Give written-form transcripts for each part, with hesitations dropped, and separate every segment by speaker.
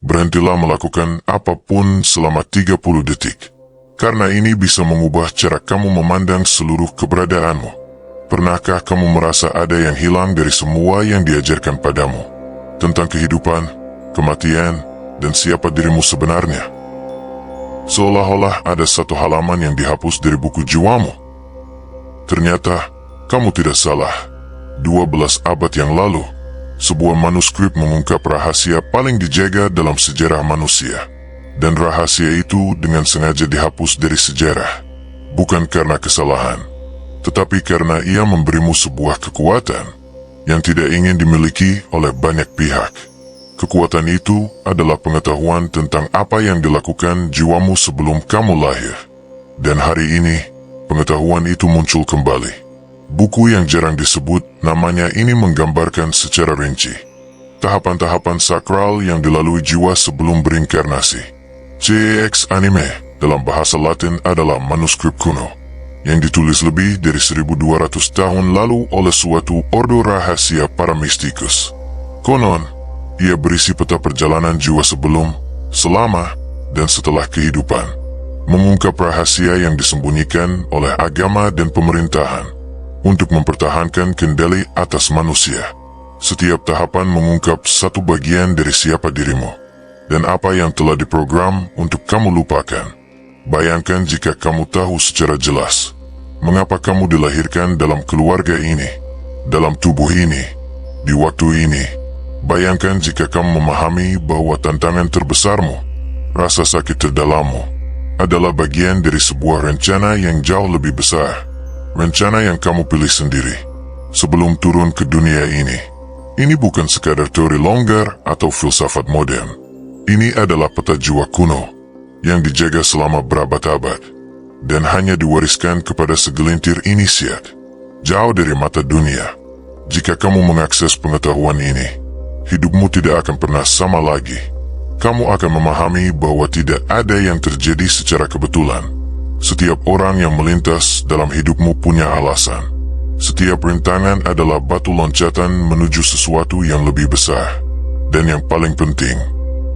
Speaker 1: Berhentilah melakukan apapun selama 30 detik. Karena ini bisa mengubah cara kamu memandang seluruh keberadaanmu. Pernahkah kamu merasa ada yang hilang dari semua yang diajarkan padamu? Tentang kehidupan, kematian, dan siapa dirimu sebenarnya? Seolah-olah ada satu halaman yang dihapus dari buku jiwamu. Ternyata, kamu tidak salah. 12 abad yang lalu, sebuah manuskrip mengungkap rahasia paling dijaga dalam sejarah manusia. Dan rahasia itu dengan sengaja dihapus dari sejarah. Bukan karena kesalahan, tetapi karena ia memberimu sebuah kekuatan yang tidak ingin dimiliki oleh banyak pihak. Kekuatan itu adalah pengetahuan tentang apa yang dilakukan jiwamu sebelum kamu lahir. Dan hari ini, pengetahuan itu muncul kembali. Buku yang jarang disebut namanya ini menggambarkan secara rinci tahapan-tahapan sakral yang dilalui jiwa sebelum berinkarnasi. CX Anime dalam bahasa Latin adalah manuskrip kuno yang ditulis lebih dari 1200 tahun lalu oleh suatu ordo rahasia para mistikus. Konon, ia berisi peta perjalanan jiwa sebelum, selama, dan setelah kehidupan, mengungkap rahasia yang disembunyikan oleh agama dan pemerintahan untuk mempertahankan kendali atas manusia. Setiap tahapan mengungkap satu bagian dari siapa dirimu dan apa yang telah diprogram untuk kamu lupakan. Bayangkan jika kamu tahu secara jelas mengapa kamu dilahirkan dalam keluarga ini, dalam tubuh ini, di waktu ini. Bayangkan jika kamu memahami bahwa tantangan terbesarmu, rasa sakit terdalammu, adalah bagian dari sebuah rencana yang jauh lebih besar. Rencana yang kamu pilih sendiri sebelum turun ke dunia ini. Ini bukan sekadar teori longgar atau filsafat modern. Ini adalah peta jiwa kuno yang dijaga selama berabad-abad dan hanya diwariskan kepada segelintir inisiat jauh dari mata dunia. Jika kamu mengakses pengetahuan ini, hidupmu tidak akan pernah sama lagi. Kamu akan memahami bahwa tidak ada yang terjadi secara kebetulan. Setiap orang yang melintas dalam hidupmu punya alasan. Setiap rintangan adalah batu loncatan menuju sesuatu yang lebih besar. Dan yang paling penting,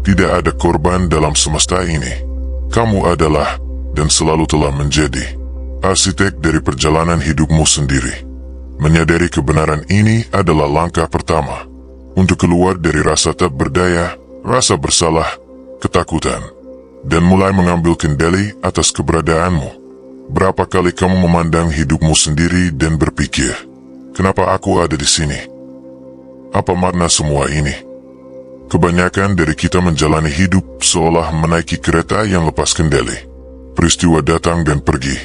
Speaker 1: tidak ada korban dalam semesta ini. Kamu adalah dan selalu telah menjadi arsitek dari perjalanan hidupmu sendiri. Menyadari kebenaran ini adalah langkah pertama untuk keluar dari rasa tak berdaya, rasa bersalah, ketakutan, dan mulai mengambil kendali atas keberadaanmu. Berapa kali kamu memandang hidupmu sendiri dan berpikir, kenapa aku ada di sini? Apa makna semua ini? Kebanyakan dari kita menjalani hidup seolah menaiki kereta yang lepas kendali. Peristiwa datang dan pergi.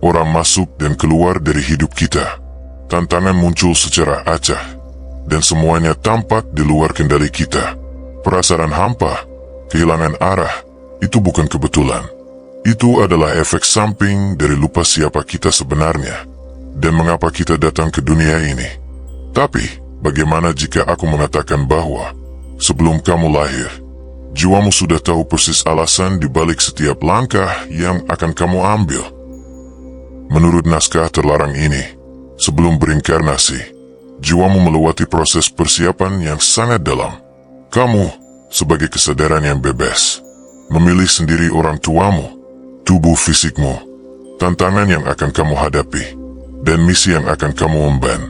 Speaker 1: Orang masuk dan keluar dari hidup kita. Tantangan muncul secara acak. Dan semuanya tampak di luar kendali kita. Perasaan hampa, kehilangan arah, itu bukan kebetulan. Itu adalah efek samping dari lupa siapa kita sebenarnya. Dan mengapa kita datang ke dunia ini. Tapi, bagaimana jika aku mengatakan bahwa sebelum kamu lahir, jiwamu sudah tahu persis alasan di balik setiap langkah yang akan kamu ambil? Menurut naskah terlarang ini, sebelum berinkarnasi, jiwamu melewati proses persiapan yang sangat dalam. Kamu, sebagai kesadaran yang bebas, memilih sendiri orang tuamu, tubuh fisikmu, tantangan yang akan kamu hadapi, dan misi yang akan kamu emban.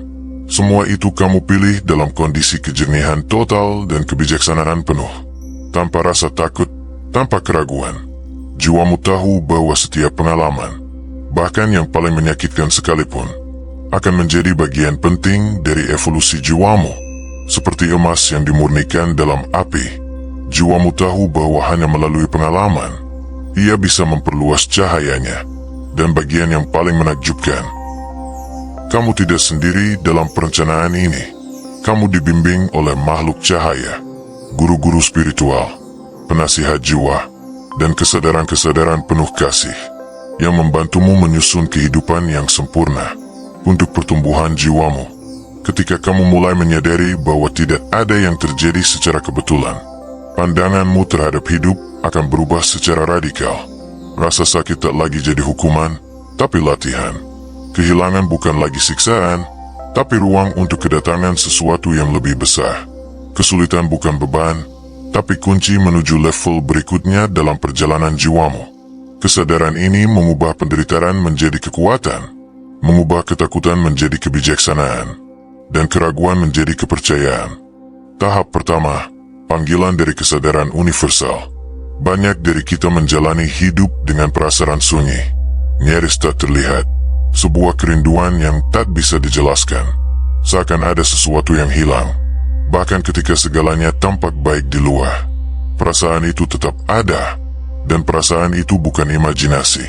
Speaker 1: Semua itu kamu pilih dalam kondisi kejernihan total dan kebijaksanaan penuh. Tanpa rasa takut, tanpa keraguan. Jiwamu tahu bahwa setiap pengalaman, bahkan yang paling menyakitkan sekalipun, akan menjadi bagian penting dari evolusi jiwamu. Seperti emas yang dimurnikan dalam api, jiwamu tahu bahwa hanya melalui pengalaman, ia bisa memperluas cahayanya. Dan bagian yang paling menakjubkan, kamu tidak sendiri dalam perencanaan ini. Kamu dibimbing oleh makhluk cahaya, guru-guru spiritual, penasihat jiwa, dan kesadaran-kesadaran penuh kasih yang membantumu menyusun kehidupan yang sempurna untuk pertumbuhan jiwamu. Ketika kamu mulai menyadari bahwa tidak ada yang terjadi secara kebetulan, pandanganmu terhadap hidup akan berubah secara radikal. Rasa sakit tak lagi jadi hukuman, tapi latihan. Kehilangan bukan lagi siksaan, tapi ruang untuk kedatangan sesuatu yang lebih besar. Kesulitan bukan beban, tapi kunci menuju level berikutnya dalam perjalanan jiwamu. Kesadaran ini mengubah penderitaan menjadi kekuatan, mengubah ketakutan menjadi kebijaksanaan, dan keraguan menjadi kepercayaan. Tahap pertama, panggilan dari kesadaran universal. Banyak dari kita menjalani hidup dengan perasaan sunyi, nyaris tak terlihat, sebuah kerinduan yang tak bisa dijelaskan, seakan ada sesuatu yang hilang. Bahkan ketika segalanya tampak baik di luar, perasaan itu tetap ada, dan perasaan itu bukan imajinasi.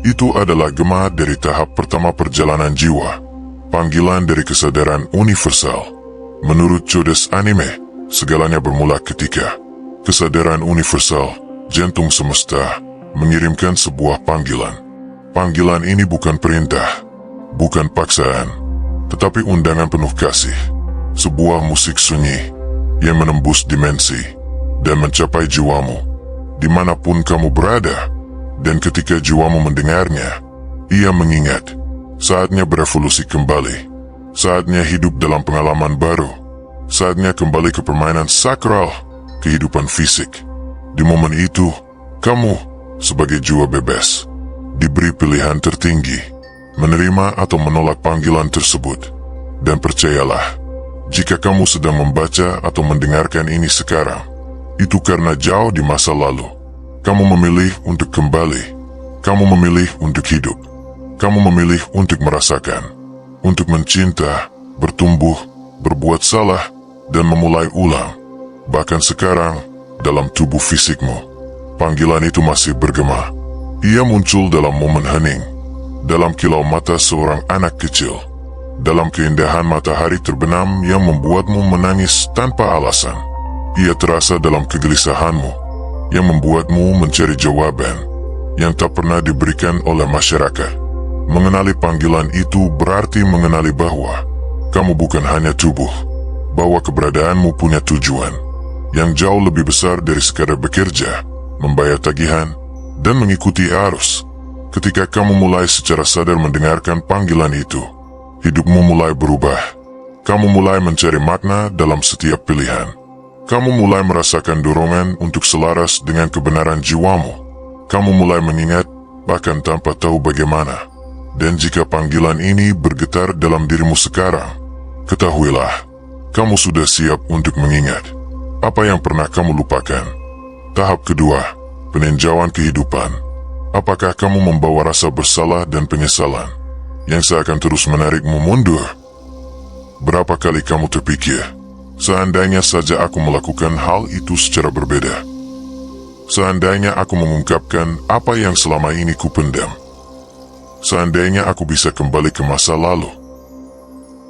Speaker 1: Itu adalah gema dari tahap pertama perjalanan jiwa, panggilan dari kesadaran universal. Menurut Codes Anime, segalanya bermula ketika kesadaran universal, jantung semesta, mengirimkan sebuah panggilan. Panggilan ini bukan perintah, bukan paksaan, tetapi undangan penuh kasih. Sebuah musik sunyi yang menembus dimensi dan mencapai jiwamu, dimanapun kamu berada. Dan ketika jiwamu mendengarnya, ia mengingat, saatnya berevolusi kembali, saatnya hidup dalam pengalaman baru, saatnya kembali ke permainan sakral, kehidupan fisik. Di momen itu, kamu, sebagai jiwa bebas, diberi pilihan tertinggi, menerima atau menolak panggilan tersebut. Dan percayalah, jika kamu sedang membaca atau mendengarkan ini sekarang, itu karena jauh di masa lalu. Kamu memilih untuk kembali. Kamu memilih untuk hidup. Kamu memilih untuk merasakan, untuk mencinta, bertumbuh, berbuat salah, dan memulai ulang. Bahkan sekarang, dalam tubuh fisikmu, panggilan itu masih bergema. Ia muncul dalam momen hening, dalam kilau mata seorang anak kecil, dalam keindahan matahari terbenam yang membuatmu menangis tanpa alasan. Ia terasa dalam kegelisahanmu, yang membuatmu mencari jawaban yang tak pernah diberikan oleh masyarakat. Mengenali panggilan itu berarti mengenali bahwa kamu bukan hanya tubuh, bahwa keberadaanmu punya tujuan yang jauh lebih besar dari sekadar bekerja, membayar tagihan, dan mengikuti arus. Ketika kamu mulai secara sadar mendengarkan panggilan itu, hidupmu mulai berubah. Kamu mulai mencari makna dalam setiap pilihan. Kamu mulai merasakan dorongan untuk selaras dengan kebenaran jiwamu. Kamu mulai mengingat, bahkan tanpa tahu bagaimana. Dan jika panggilan ini bergetar dalam dirimu sekarang, ketahuilah, kamu sudah siap untuk mengingat apa yang pernah kamu lupakan. Tahap kedua, peninjauan kehidupan. Apakah kamu membawa rasa bersalah dan penyesalan yang seakan terus menarikmu mundur? Berapa kali kamu terpikir, seandainya saja aku melakukan hal itu secara berbeda. Seandainya aku mengungkapkan apa yang selama ini kupendam. Seandainya aku bisa kembali ke masa lalu.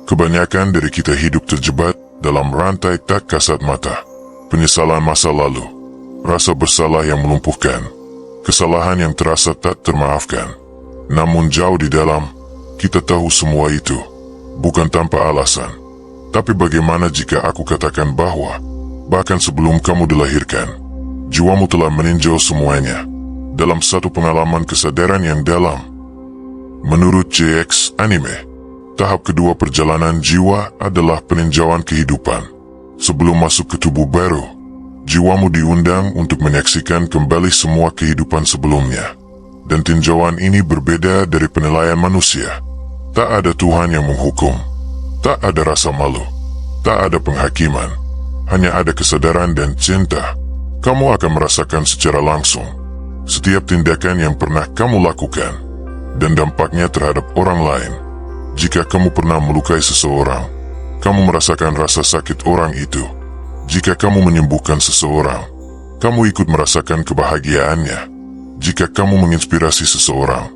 Speaker 1: Kebanyakan dari kita hidup terjebak dalam rantai tak kasat mata. Penyesalan masa lalu, rasa bersalah yang melumpuhkan, kesalahan yang terasa tak termaafkan. Namun jauh di dalam, kita tahu semua itu, bukan tanpa alasan. Tapi bagaimana jika aku katakan bahwa, bahkan sebelum kamu dilahirkan, jiwamu telah meninjau semuanya, dalam satu pengalaman kesadaran yang dalam. Menurut CX Anime, tahap kedua perjalanan jiwa adalah peninjauan kehidupan. Sebelum masuk ke tubuh baru, jiwamu diundang untuk menyaksikan kembali semua kehidupan sebelumnya. Dan tinjauan ini berbeda dari penilaian manusia. Tak ada Tuhan yang menghukum. Tak ada rasa malu, tak ada penghakiman, hanya ada kesadaran dan cinta. Kamu akan merasakan secara langsung setiap tindakan yang pernah kamu lakukan dan dampaknya terhadap orang lain. Jika kamu pernah melukai seseorang, kamu merasakan rasa sakit orang itu. Jika kamu menyembuhkan seseorang, kamu ikut merasakan kebahagiaannya. Jika kamu menginspirasi seseorang,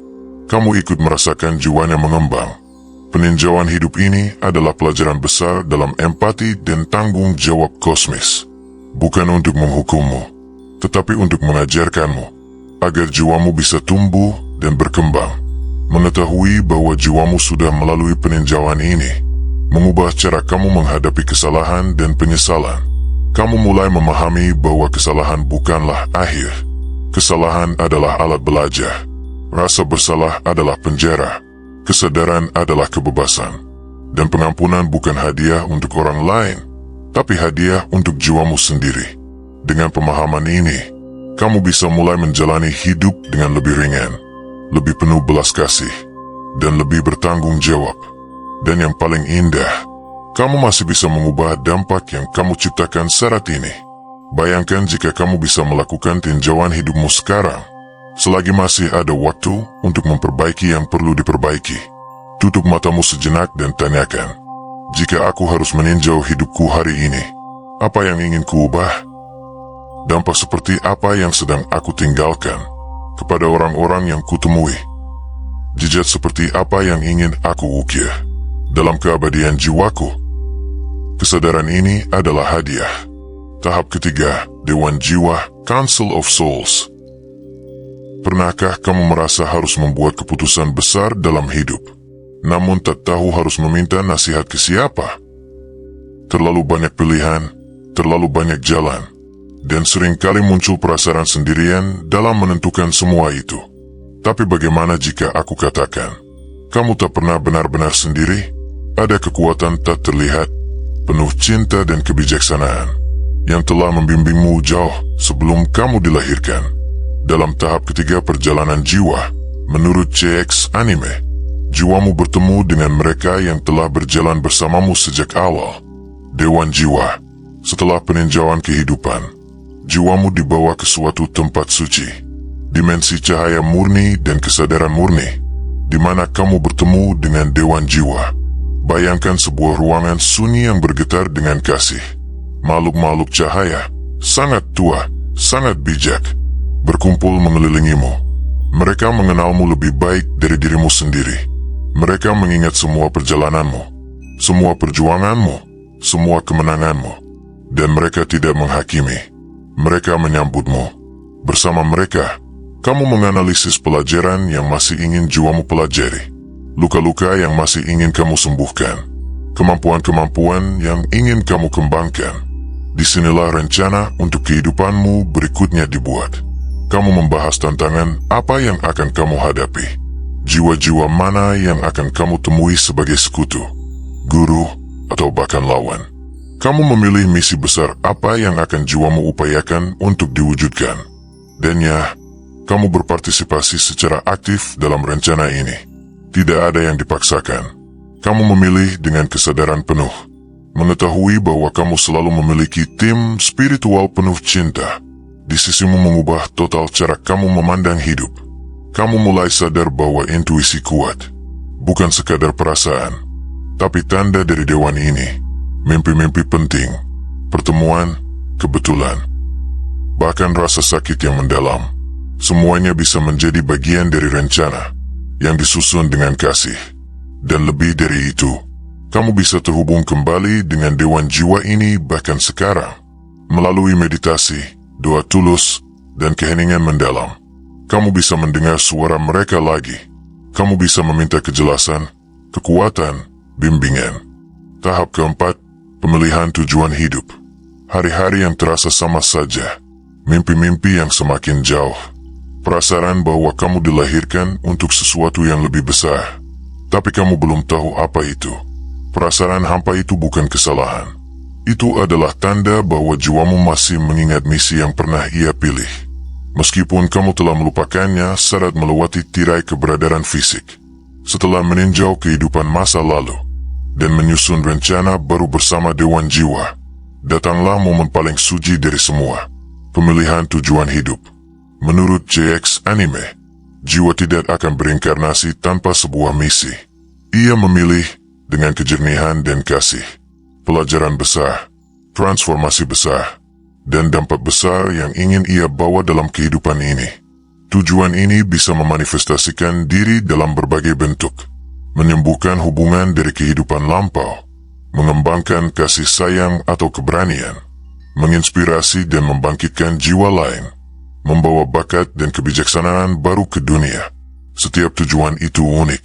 Speaker 1: kamu ikut merasakan jiwanya mengembang. Peninjauan hidup ini adalah pelajaran besar dalam empati dan tanggung jawab kosmis. Bukan untuk menghukummu, tetapi untuk mengajarkanmu, agar jiwamu bisa tumbuh dan berkembang. Mengetahui bahwa jiwamu sudah melalui peninjauan ini, mengubah cara kamu menghadapi kesalahan dan penyesalan. Kamu mulai memahami bahwa kesalahan bukanlah akhir. Kesalahan adalah alat belajar. Rasa bersalah adalah penjara. Kesadaran adalah kebebasan, dan pengampunan bukan hadiah untuk orang lain, tapi hadiah untuk jiwamu sendiri. Dengan pemahaman ini, kamu bisa mulai menjalani hidup dengan lebih ringan, lebih penuh belas kasih, dan lebih bertanggung jawab. Dan yang paling indah, kamu masih bisa mengubah dampak yang kamu ciptakan saat ini. Bayangkan jika kamu bisa melakukan tinjauan hidupmu sekarang, selagi masih ada waktu untuk memperbaiki yang perlu diperbaiki. Tutup matamu sejenak dan tanyakan, jika aku harus meninjau hidupku hari ini, apa yang ingin kuubah? Dampak seperti apa yang sedang aku tinggalkan kepada orang-orang yang kutemui? Jejak seperti apa yang ingin aku ukir dalam keabadian jiwaku? Kesadaran ini adalah hadiah. Tahap ketiga, Dewan Jiwa, Council of Souls. Pernahkah kamu merasa harus membuat keputusan besar dalam hidup, namun tak tahu harus meminta nasihat ke siapa? Terlalu banyak pilihan, terlalu banyak jalan, dan seringkali muncul perasaan sendirian dalam menentukan semua itu. Tapi bagaimana jika aku katakan, kamu tak pernah benar-benar sendiri? Ada kekuatan tak terlihat, penuh cinta dan kebijaksanaan, yang telah membimbingmu jauh sebelum kamu dilahirkan. Dalam tahap ketiga perjalanan jiwa, menurut CX Anime, jiwamu bertemu dengan mereka yang telah berjalan bersamamu sejak awal. Dewan Jiwa, setelah peninjauan kehidupan, jiwamu dibawa ke suatu tempat suci, dimensi cahaya murni dan kesadaran murni, di mana kamu bertemu dengan Dewan Jiwa. Bayangkan sebuah ruangan sunyi yang bergetar dengan kasih. Makhluk-makhluk cahaya, sangat tua, sangat bijak, berkumpul mengelilingimu. Mereka mengenalmu lebih baik dari dirimu sendiri. Mereka mengingat semua perjalananmu, semua perjuanganmu, semua kemenanganmu, dan mereka tidak menghakimi. Mereka menyambutmu. Bersama mereka, kamu menganalisis pelajaran yang masih ingin jiwamu pelajari, luka-luka yang masih ingin kamu sembuhkan, kemampuan-kemampuan yang ingin kamu kembangkan. Disinilah rencana untuk kehidupanmu berikutnya dibuat. Kamu membahas tantangan apa yang akan kamu hadapi, jiwa-jiwa mana yang akan kamu temui sebagai sekutu, guru, atau bahkan lawan. Kamu memilih misi besar apa yang akan jiwamu upayakan untuk diwujudkan. Dan ya, kamu berpartisipasi secara aktif dalam rencana ini. Tidak ada yang dipaksakan. Kamu memilih dengan kesadaran penuh, mengetahui bahwa kamu selalu memiliki tim spiritual penuh cinta. Di sisimu mengubah total cara kamu memandang hidup. Kamu mulai sadar bahwa intuisi kuat bukan sekadar perasaan, tapi tanda dari dewan ini. Mimpi-mimpi penting, pertemuan, kebetulan, bahkan rasa sakit yang mendalam, semuanya bisa menjadi bagian dari rencana yang disusun dengan kasih. Dan lebih dari itu, kamu bisa terhubung kembali dengan Dewan Jiwa ini bahkan sekarang. Melalui meditasi, doa tulus, dan keheningan mendalam, kamu bisa mendengar suara mereka lagi. Kamu bisa meminta kejelasan, kekuatan, bimbingan. Tahap keempat, pemilihan tujuan hidup. Hari-hari yang terasa sama saja, mimpi-mimpi yang semakin jauh, perasaan bahwa kamu dilahirkan untuk sesuatu yang lebih besar, tapi kamu belum tahu apa itu. Perasaan hampa itu bukan kesalahan. Itu adalah tanda bahwa jiwamu masih mengingat misi yang pernah ia pilih. Meskipun kamu telah melupakannya saat melewati tirai keberadaan fisik. Setelah meninjau kehidupan masa lalu dan menyusun rencana baru bersama Dewan Jiwa, datanglah momen paling suci dari semua, pemilihan tujuan hidup. Menurut JX Anime, jiwa tidak akan berinkarnasi tanpa sebuah misi. Ia memilih dengan kejernihan dan kasih, pelajaran besar, transformasi besar, dan dampak besar yang ingin ia bawa dalam kehidupan ini. Tujuan ini bisa memanifestasikan diri dalam berbagai bentuk, menyembuhkan hubungan dari kehidupan lampau, mengembangkan kasih sayang atau keberanian, menginspirasi dan membangkitkan jiwa lain, membawa bakat dan kebijaksanaan baru ke dunia. Setiap tujuan itu unik,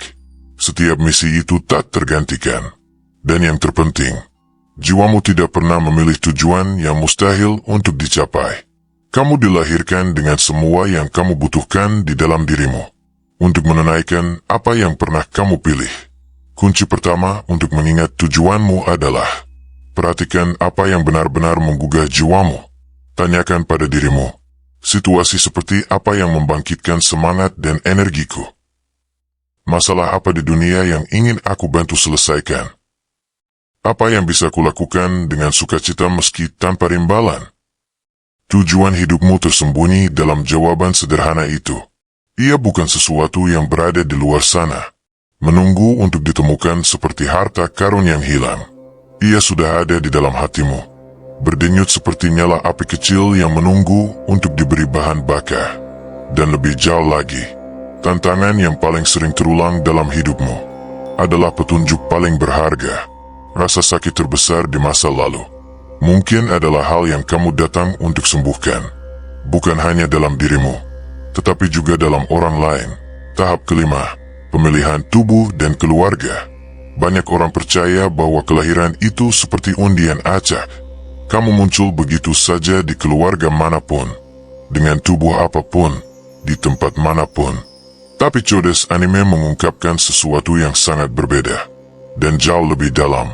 Speaker 1: setiap misi itu tak tergantikan. Dan yang terpenting, jiwamu tidak pernah memilih tujuan yang mustahil untuk dicapai. Kamu dilahirkan dengan semua yang kamu butuhkan di dalam dirimu untuk menunaikan apa yang pernah kamu pilih. Kunci pertama untuk mengingat tujuanmu adalah perhatikan apa yang benar-benar menggugah jiwamu. Tanyakan pada dirimu, situasi seperti apa yang membangkitkan semangat dan energiku? Masalah apa di dunia yang ingin aku bantu selesaikan? Apa yang bisa kulakukan dengan sukacita meski tanpa imbalan? Tujuan hidupmu tersembunyi dalam jawaban sederhana itu. Ia bukan sesuatu yang berada di luar sana, menunggu untuk ditemukan seperti harta karun yang hilang. Ia sudah ada di dalam hatimu, berdenyut seperti nyala api kecil yang menunggu untuk diberi bahan bakar. Dan lebih jauh lagi, tantangan yang paling sering terulang dalam hidupmu adalah petunjuk paling berharga. Rasa sakit terbesar di masa lalu mungkin adalah hal yang kamu datang untuk sembuhkan, bukan hanya dalam dirimu, tetapi juga dalam orang lain. Tahap kelima, pemilihan tubuh dan keluarga. Banyak orang percaya bahwa kelahiran itu seperti undian acak. Kamu muncul begitu saja di keluarga manapun, dengan tubuh apapun, di tempat manapun. Tapi Codes Anime mengungkapkan sesuatu yang sangat berbeda, dan jauh lebih dalam.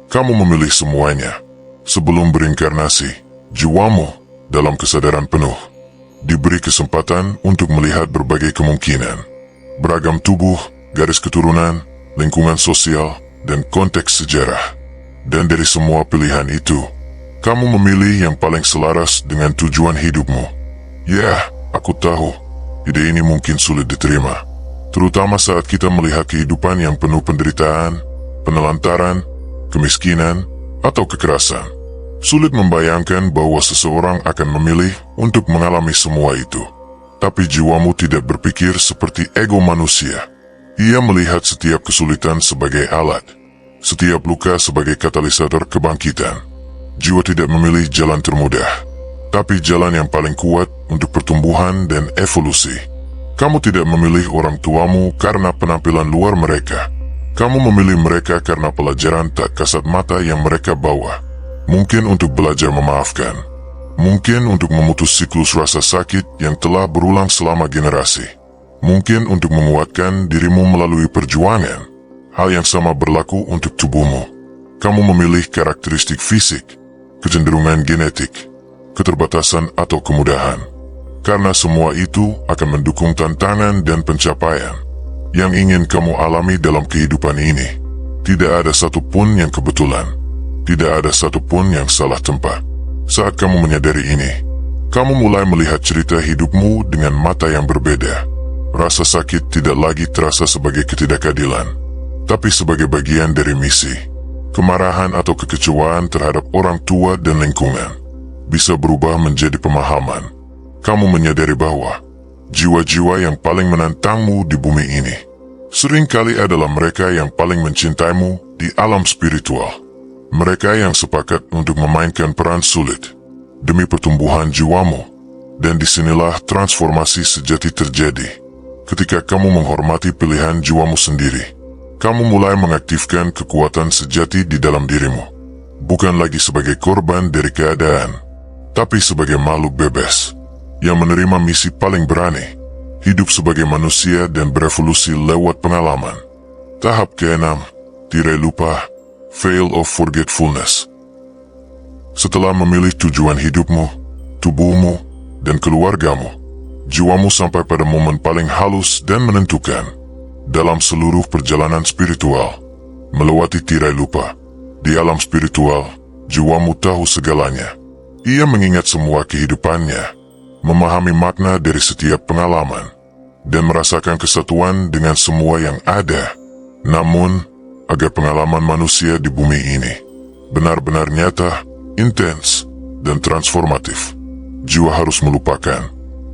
Speaker 1: Kamu memilih semuanya. Sebelum berinkarnasi, jiwamu, dalam kesadaran penuh, diberi kesempatan untuk melihat berbagai kemungkinan. Beragam tubuh, garis keturunan, lingkungan sosial, dan konteks sejarah. Dan dari semua pilihan itu, kamu memilih yang paling selaras dengan tujuan hidupmu. Ya, aku tahu, ide ini mungkin sulit diterima, terutama saat kita melihat kehidupan yang penuh penderitaan, penelantaran, kemiskinan, atau kekerasan. Sulit membayangkan bahwa seseorang akan memilih untuk mengalami semua itu. Tapi jiwamu tidak berpikir seperti ego manusia. Ia melihat setiap kesulitan sebagai alat, setiap luka sebagai katalisator kebangkitan. Jiwa tidak memilih jalan termudah, tapi jalan yang paling kuat untuk pertumbuhan dan evolusi. Kamu tidak memilih orang tuamu karena penampilan luar mereka. Kamu memilih mereka karena pelajaran tak kasat mata yang mereka bawa. Mungkin untuk belajar memaafkan. Mungkin untuk memutus siklus rasa sakit yang telah berulang selama generasi. Mungkin untuk menguatkan dirimu melalui perjuangan. Hal yang sama berlaku untuk tubuhmu. Kamu memilih karakteristik fisik, kecenderungan genetik, keterbatasan atau kemudahan. Karena semua itu akan mendukung tantangan dan pencapaian yang ingin kamu alami dalam kehidupan ini. Tidak ada satupun yang kebetulan. Tidak ada satupun yang salah tempat. Saat kamu menyadari ini, kamu mulai melihat cerita hidupmu dengan mata yang berbeda. Rasa sakit tidak lagi terasa sebagai ketidakadilan, tapi sebagai bagian dari misi. Kemarahan atau kekecewaan terhadap orang tua dan lingkungan bisa berubah menjadi pemahaman. Kamu menyadari bahwa jiwa-jiwa yang paling menantangmu di bumi ini seringkali adalah mereka yang paling mencintaimu di alam spiritual. Mereka yang sepakat untuk memainkan peran sulit demi pertumbuhan jiwamu. Dan disinilah transformasi sejati terjadi. Ketika kamu menghormati pilihan jiwamu sendiri, kamu mulai mengaktifkan kekuatan sejati di dalam dirimu. Bukan lagi sebagai korban dari keadaan, tapi sebagai makhluk bebas yang menerima misi paling berani, hidup sebagai manusia dan berevolusi lewat pengalaman. Tahap ke-6, tirai lupa, Veil of Forgetfulness. Setelah memilih tujuan hidupmu, tubuhmu, dan keluargamu, jiwamu sampai pada momen paling halus dan menentukan. Dalam seluruh perjalanan spiritual, melewati tirai lupa. Di alam spiritual, jiwamu tahu segalanya. Ia mengingat semua kehidupannya, memahami makna dari setiap pengalaman, dan merasakan kesatuan dengan semua yang ada. Namun, agar pengalaman manusia di bumi ini benar-benar nyata, intens, dan transformatif, jiwa harus melupakan.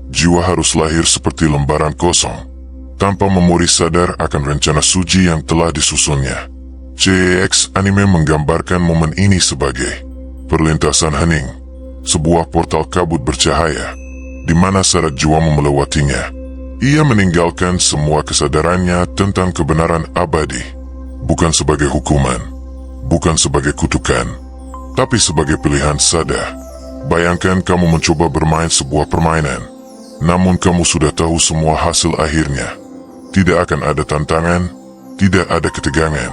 Speaker 1: Jiwa harus lahir seperti lembaran kosong, tanpa memori sadar akan rencana suci yang telah disusunnya. CX Anime menggambarkan momen ini sebagai perlintasan hening, sebuah portal kabut bercahaya, di mana saat jiwamu melewatinya, ia meninggalkan semua kesadarannya tentang kebenaran abadi. Bukan sebagai hukuman, bukan sebagai kutukan, tapi sebagai pilihan sadar. Bayangkan kamu mencoba bermain sebuah permainan, namun kamu sudah tahu semua hasil akhirnya. Tidak akan ada tantangan, tidak ada ketegangan,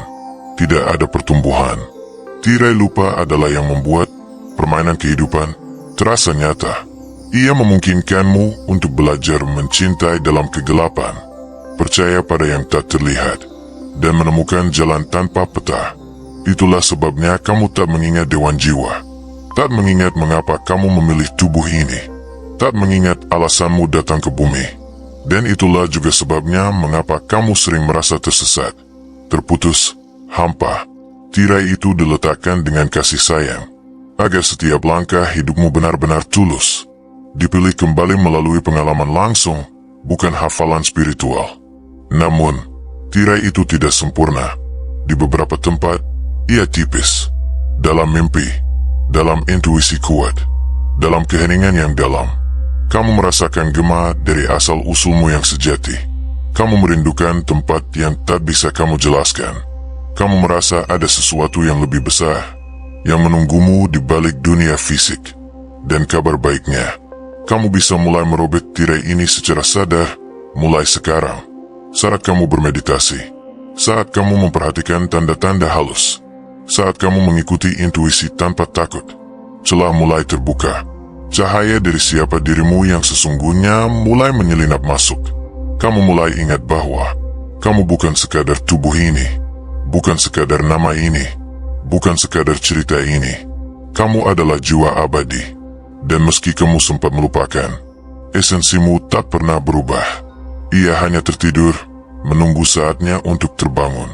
Speaker 1: tidak ada pertumbuhan. Tirai lupa adalah yang membuat permainan kehidupan terasa nyata. Ia memungkinkanmu untuk belajar mencintai dalam kegelapan, percaya pada yang tak terlihat, dan menemukan jalan tanpa peta. Itulah sebabnya kamu tak mengingat dewan jiwa, tak mengingat mengapa kamu memilih tubuh ini, tak mengingat alasanmu datang ke bumi. Dan itulah juga sebabnya mengapa kamu sering merasa tersesat, terputus, hampa. Tirai itu diletakkan dengan kasih sayang, agar setiap langkah hidupmu benar-benar tulus, dipilih kembali melalui pengalaman langsung, bukan hafalan spiritual. Namun, tirai itu tidak sempurna. Di beberapa tempat, ia tipis. Dalam mimpi, dalam intuisi kuat, dalam keheningan yang dalam, kamu merasakan gema dari asal-usulmu yang sejati. Kamu merindukan tempat yang tak bisa kamu jelaskan. Kamu merasa ada sesuatu yang lebih besar, yang menunggumu di balik dunia fisik. Dan kabar baiknya, kamu bisa mulai merobek tirai ini secara sadar, mulai sekarang. Saat kamu bermeditasi, saat kamu memperhatikan tanda-tanda halus, saat kamu mengikuti intuisi tanpa takut, celah mulai terbuka. Cahaya dari siapa dirimu yang sesungguhnya mulai menyelinap masuk. Kamu mulai ingat bahwa kamu bukan sekadar tubuh ini, bukan sekadar nama ini, bukan sekadar cerita ini. Kamu adalah jiwa abadi. Dan meski kamu sempat melupakan, esensimu tak pernah berubah. Ia hanya tertidur, menunggu saatnya untuk terbangun.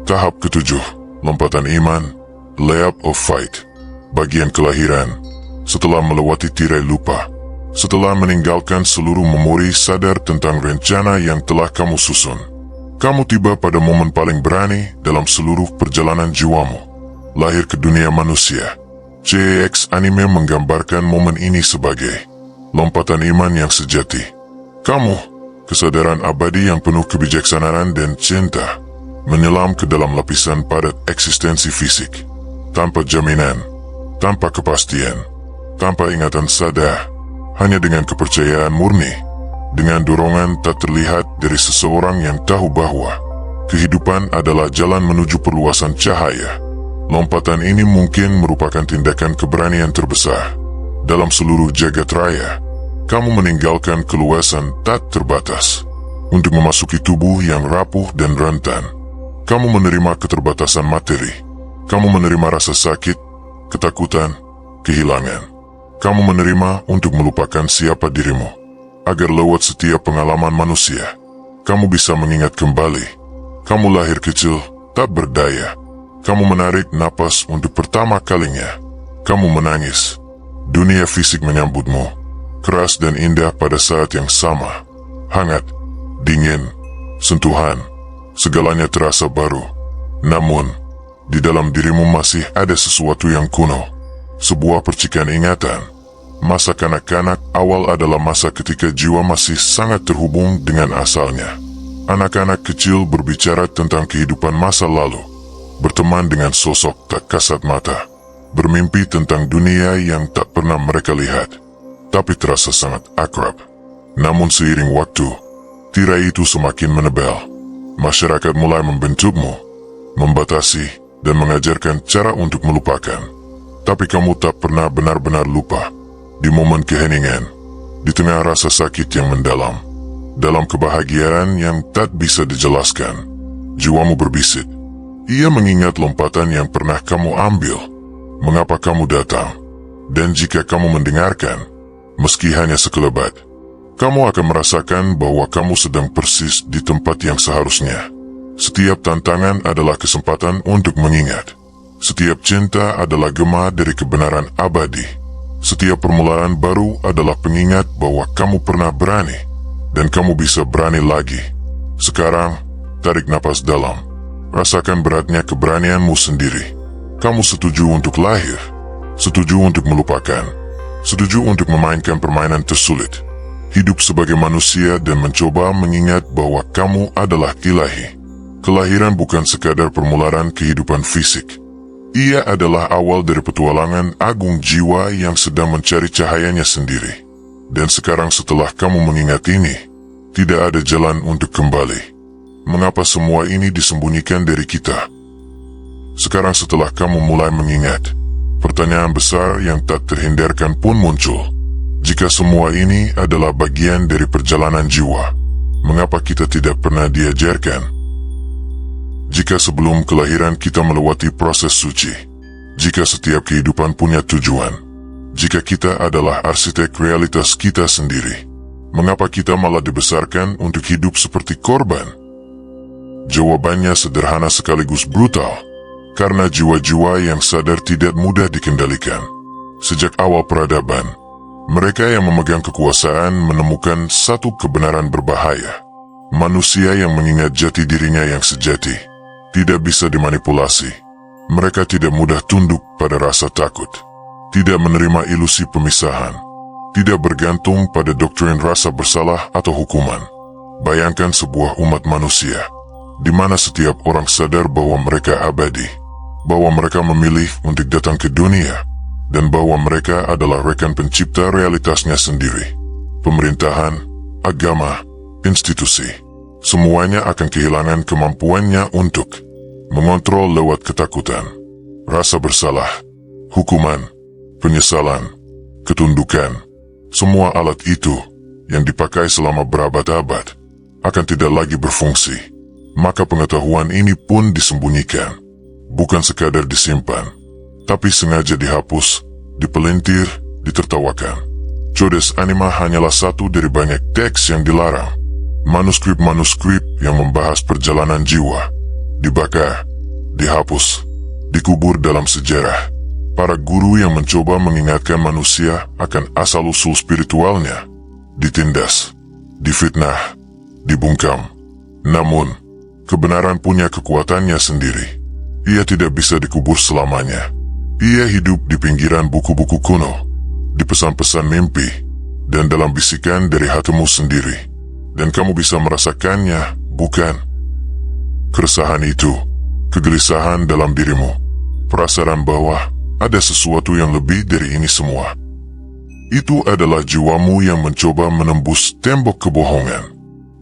Speaker 1: Tahap ketujuh, lompatan iman, leap of fight. Bagian kelahiran. Setelah melewati tirai lupa, setelah meninggalkan seluruh memori sadar tentang rencana yang telah kamu susun, kamu tiba pada momen paling berani dalam seluruh perjalanan jiwamu. Lahir ke dunia manusia. CX anime menggambarkan momen ini sebagai lompatan iman yang sejati. Kamu, kesadaran abadi yang penuh kebijaksanaan dan cinta, menyelam ke dalam lapisan padat eksistensi fisik. Tanpa jaminan, tanpa kepastian, tanpa ingatan sadar, hanya dengan kepercayaan murni, dengan dorongan tak terlihat dari seseorang yang tahu bahwa kehidupan adalah jalan menuju perluasan cahaya. Lompatan ini mungkin merupakan tindakan keberanian terbesar. Dalam seluruh jagat raya, kamu meninggalkan keluasan tak terbatas untuk memasuki tubuh yang rapuh dan rentan. Kamu menerima keterbatasan materi. Kamu menerima rasa sakit, ketakutan, kehilangan. Kamu menerima untuk melupakan siapa dirimu, agar lewat setiap pengalaman manusia, kamu bisa mengingat kembali. Kamu lahir kecil, tak berdaya. Kamu menarik napas untuk pertama kalinya. Kamu menangis. Dunia fisik menyambutmu, keras dan indah pada saat yang sama. Hangat, dingin, sentuhan, segalanya terasa baru. Namun, di dalam dirimu masih ada sesuatu yang kuno. Sebuah percikan ingatan. Masa kanak-kanak awal adalah masa ketika jiwa masih sangat terhubung dengan asalnya. Anak-anak kecil berbicara tentang kehidupan masa lalu, berteman dengan sosok tak kasat mata, bermimpi tentang dunia yang tak pernah mereka lihat, tapi terasa sangat akrab. Namun seiring waktu, tirai itu semakin menebal. Masyarakat mulai membentukmu, membatasi, dan mengajarkan cara untuk melupakan. Tapi kamu tak pernah benar-benar lupa. Di momen keheningan, di tengah rasa sakit yang mendalam, dalam kebahagiaan yang tak bisa dijelaskan, jiwamu berbisik. Ia mengingat lompatan yang pernah kamu ambil, mengapa kamu datang, dan jika kamu mendengarkan, meski hanya sekelebat, kamu akan merasakan bahwa kamu sedang persis di tempat yang seharusnya. Setiap tantangan adalah kesempatan untuk mengingat. Setiap cinta adalah gema dari kebenaran abadi. Setiap permulaan baru adalah pengingat bahwa kamu pernah berani, dan kamu bisa berani lagi. Sekarang, tarik napas dalam. Rasakan beratnya keberanianmu sendiri. Kamu setuju untuk lahir, setuju untuk melupakan, setuju untuk memainkan permainan tersulit. Hidup sebagai manusia dan mencoba mengingat bahwa kamu adalah ilahi. Kelahiran bukan sekadar permulaan kehidupan fisik. Ia adalah awal dari petualangan agung jiwa yang sedang mencari cahayanya sendiri. Dan sekarang setelah kamu mengingat ini, tidak ada jalan untuk kembali. Mengapa semua ini disembunyikan dari kita? Sekarang setelah kamu mulai mengingat, Pertanyaan besar yang tak terhindarkan pun muncul. Jika semua ini adalah bagian dari perjalanan jiwa, mengapa kita tidak pernah diajarkan? Jika sebelum kelahiran kita melewati proses suci, jika setiap kehidupan punya tujuan, jika kita adalah arsitek realitas kita sendiri, mengapa kita malah dibesarkan untuk hidup seperti korban? Jawabannya sederhana sekaligus brutal, karena jiwa-jiwa yang sadar tidak mudah dikendalikan. Sejak awal peradaban, mereka yang memegang kekuasaan menemukan satu kebenaran berbahaya. Manusia yang mengingat jati dirinya yang sejati tidak bisa dimanipulasi. Mereka tidak mudah tunduk pada rasa takut, tidak menerima ilusi pemisahan, tidak bergantung pada doktrin rasa bersalah atau hukuman. Bayangkan sebuah umat manusia di mana setiap orang sadar bahwa mereka abadi, bahwa mereka memilih untuk datang ke dunia, dan bahwa mereka adalah rekan pencipta realitasnya sendiri. Pemerintahan, agama, institusi, semuanya akan kehilangan kemampuannya untuk mengontrol lewat ketakutan, rasa bersalah, hukuman, penyesalan, ketundukan. Semua alat itu yang dipakai selama berabad-abad akan tidak lagi berfungsi. Maka pengetahuan ini pun disembunyikan, bukan sekadar disimpan, tapi sengaja dihapus, dipelintir, ditertawakan. Codex Anima hanyalah satu dari banyak teks yang dilarang. Manuskrip-manuskrip yang membahas perjalanan jiwa dibakar, dihapus, dikubur dalam sejarah. Para guru yang mencoba mengingatkan manusia akan asal-usul spiritualnya ditindas, difitnah, dibungkam. Namun, kebenaran punya kekuatannya sendiri. Ia tidak bisa dikubur selamanya. Ia hidup di pinggiran buku-buku kuno, di pesan-pesan mimpi, dan dalam bisikan dari hatimu sendiri. Dan kamu bisa merasakannya, bukan? Keresahan itu, kegelisahan dalam dirimu, perasaan bahwa ada sesuatu yang lebih dari ini semua. Itu adalah jiwamu yang mencoba menembus tembok kebohongan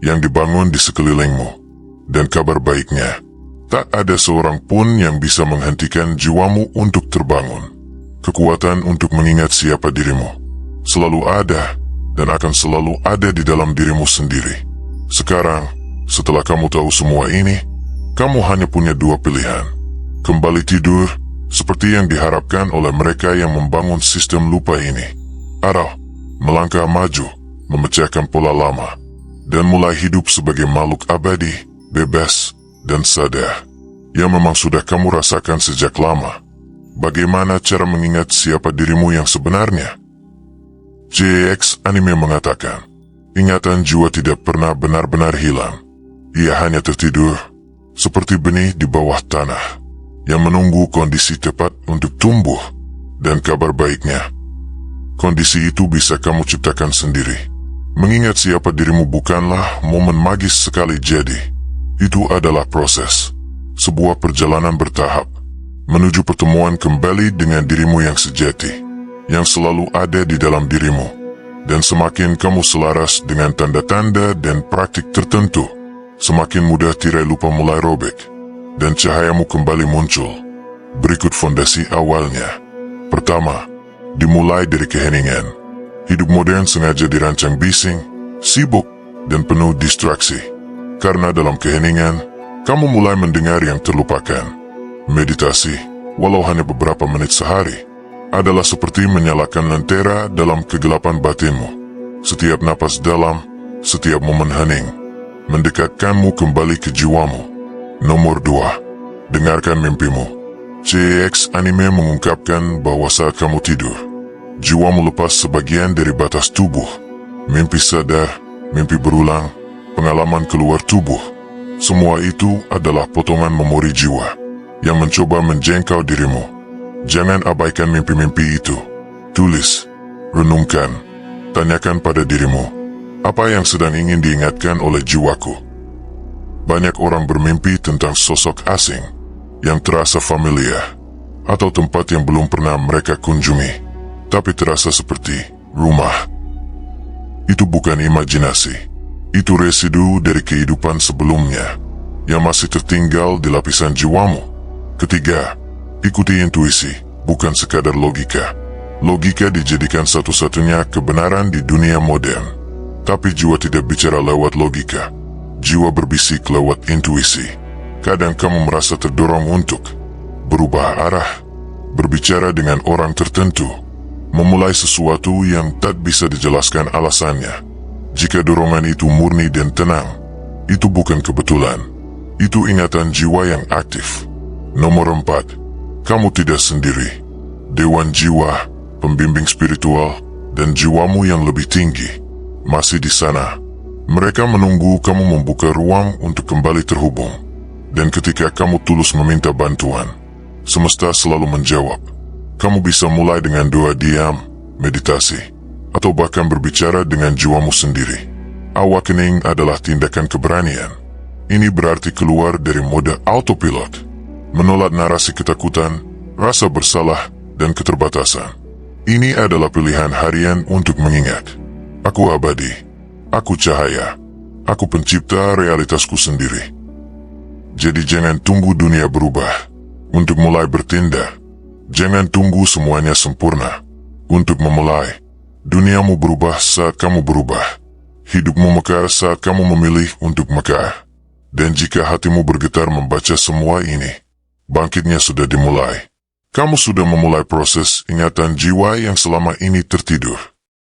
Speaker 1: yang dibangun di sekelilingmu. Dan kabar baiknya, tak ada seorang pun yang bisa menghentikan jiwamu untuk terbangun. Kekuatan untuk mengingat siapa dirimu selalu ada dan akan selalu ada di dalam dirimu sendiri. Sekarang, setelah kamu tahu semua ini, kamu hanya punya dua pilihan. Kembali tidur, seperti yang diharapkan oleh mereka yang membangun sistem lupa ini, atau melangkah maju, memecahkan pola lama, dan mulai hidup sebagai makhluk abadi, bebas, dan sadar, yang memang sudah kamu rasakan sejak lama. Bagaimana cara mengingat siapa dirimu yang sebenarnya? JX Anime mengatakan, ingatan jiwa tidak pernah benar-benar hilang. Ia hanya tertidur, seperti benih di bawah tanah, yang menunggu kondisi tepat untuk tumbuh. Dan kabar baiknya, kondisi itu bisa kamu ciptakan sendiri. Mengingat siapa dirimu bukanlah momen magis sekali jadi. Itu adalah proses, sebuah perjalanan bertahap, menuju pertemuan kembali dengan dirimu yang sejati, yang selalu ada di dalam dirimu. Dan semakin kamu selaras dengan tanda-tanda dan praktik tertentu, semakin mudah tirai lupa mulai robek, dan cahayamu kembali muncul. Berikut fondasi awalnya. Pertama, dimulai dari keheningan. Hidup modern sengaja dirancang bising, sibuk, dan penuh distraksi. Karena dalam keheningan, kamu mulai mendengar yang terlupakan. Meditasi, walau hanya beberapa menit sehari, adalah seperti menyalakan lentera dalam kegelapan batinmu. Setiap napas dalam, setiap momen hening, mendekatkanmu kembali ke jiwamu. Nomor 2, dengarkan mimpimu. JX Anime mengungkapkan bahwa saat kamu tidur, jiwamu lepas sebagian dari batas tubuh. Mimpi sadar, mimpi berulang, pengalaman keluar tubuh, semua itu adalah potongan memori jiwa yang mencoba menjangkau dirimu. Jangan abaikan mimpi-mimpi itu. Tulis, renungkan, tanyakan pada dirimu, apa yang sedang ingin diingatkan oleh jiwaku? Banyak orang bermimpi tentang sosok asing yang terasa familiar, atau tempat yang belum pernah mereka kunjungi, tapi terasa seperti rumah. Itu bukan imajinasi. Itu residu dari kehidupan sebelumnya yang masih tertinggal di lapisan jiwamu. Ketiga, ikuti intuisi. bukan sekadar logika. Logika dijadikan satu-satunya kebenaran di dunia modern. Tapi jiwa tidak bicara lewat logika. Jiwa berbisik lewat intuisi. Kadang kamu merasa terdorong untuk berubah arah, berbicara dengan orang tertentu, memulai sesuatu yang tak bisa dijelaskan alasannya. Jika dorongan itu murni dan tenang, itu bukan kebetulan. Itu ingatan jiwa yang aktif. Nomor 4, kamu tidak sendiri. Dewan jiwa, pembimbing spiritual, dan jiwamu yang lebih tinggi masih di sana. Mereka menunggu kamu membuka ruang untuk kembali terhubung. Dan ketika kamu tulus meminta bantuan, semesta selalu menjawab. Kamu bisa mulai dengan doa diam, meditasi, atau bahkan berbicara dengan jiwamu sendiri. Awakening adalah tindakan keberanian. Ini berarti keluar dari mode autopilot, menolak narasi ketakutan, rasa bersalah, dan keterbatasan. Ini adalah pilihan harian untuk mengingat. Aku abadi, aku cahaya, aku pencipta realitasku sendiri. Jadi jangan tunggu dunia berubah untuk mulai bertindak. Jangan tunggu semuanya sempurna untuk memulai. Duniamu berubah saat kamu berubah. Hidupmu mekar saat kamu memilih untuk mekar. Dan jika hatimu bergetar membaca semua ini, bangkitnya sudah dimulai. Kamu sudah memulai proses ingatan jiwa yang selama ini tertidur.